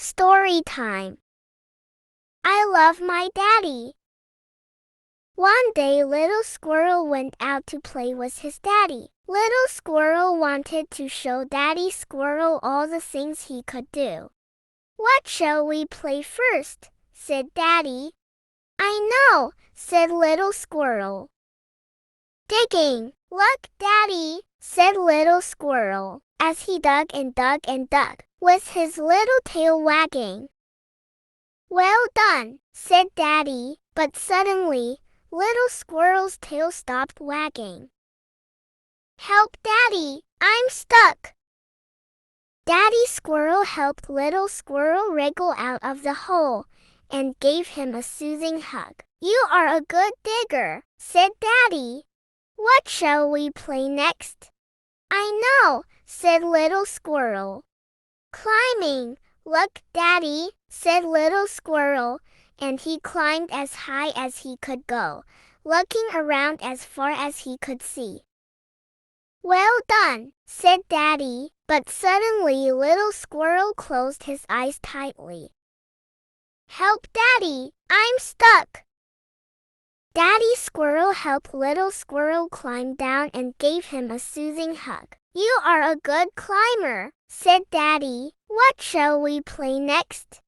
Story time. I love my daddy. One day little squirrel went out to play with his daddy. Little squirrel wanted to show daddy squirrel all the things he could do. What shall we play first? Said daddy. I know, said little squirrel. Digging. Look, daddy, said little squirrel, as he dug and dug and dug, with his little tail wagging. Well done, said daddy, but suddenly, little squirrel's tail stopped wagging. Help, daddy, I'm stuck. Daddy squirrel helped little squirrel wriggle out of the hole and gave him a soothing hug. You are a good digger, said daddy. What shall we play next? I know, said little squirrel. Climbing. Look, daddy, said little squirrel, and he climbed as high as he could go, looking around as far as he could see. Well done, said daddy, but suddenly little squirrel closed his eyes tightly. Help, daddy, I'm stuck. Daddy squirrel helped little squirrel climb down and gave him a soothing hug. You are a good climber, said daddy. What shall we play next?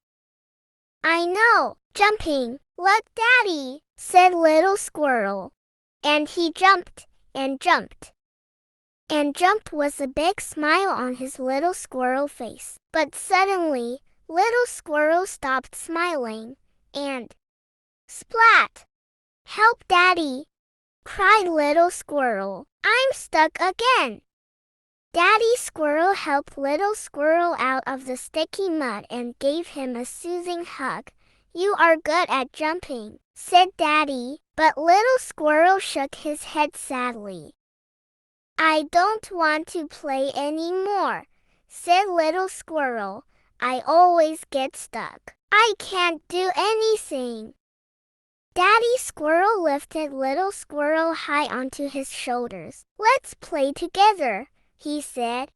I know, jumping. Look, daddy, said little squirrel. And he jumped, and jumped. And jumped with a big smile on his little squirrel face. But suddenly, little squirrel stopped smiling, and splat! Help, daddy, cried little squirrel. I'm stuck again. Daddy squirrel helped little squirrel out of the sticky mud and gave him a soothing hug. You are good at jumping, said daddy, but little squirrel shook his head sadly. I don't want to play any more, said little squirrel. I always get stuck. I can't do anything. Daddy squirrel lifted little squirrel high onto his shoulders. Let's play together, he said.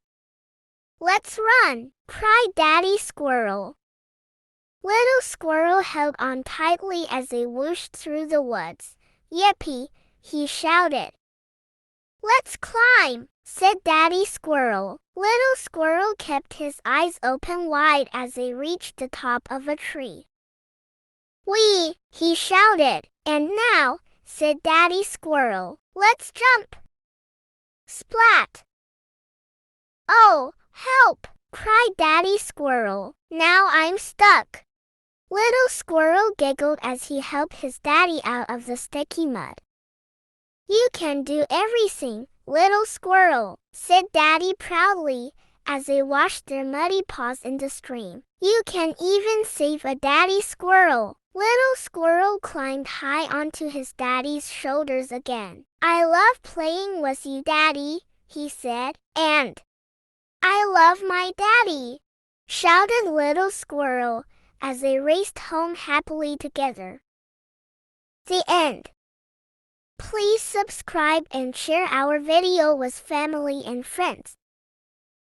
Let's run, cried Daddy squirrel. Little squirrel held on tightly as they whooshed through the woods. Yippee, he shouted. Let's climb, said Daddy squirrel. Little squirrel kept his eyes open wide as they reached the top of a tree. Whee, he shouted. And now, said Daddy squirrel, let's jump. Splat! Oh, help! Cried Daddy squirrel. Now I'm stuck. Little squirrel giggled as he helped his daddy out of the sticky mud. You can do everything, little squirrel, said Daddy proudly, as they washed their muddy paws in the stream. You can even save a daddy squirrel. Little squirrel climbed high onto his daddy's shoulders again. I love playing with you, daddy, he said. And I love my daddy, shouted little squirrel as they raced home happily together. The end. Please subscribe and share our video with family and friends.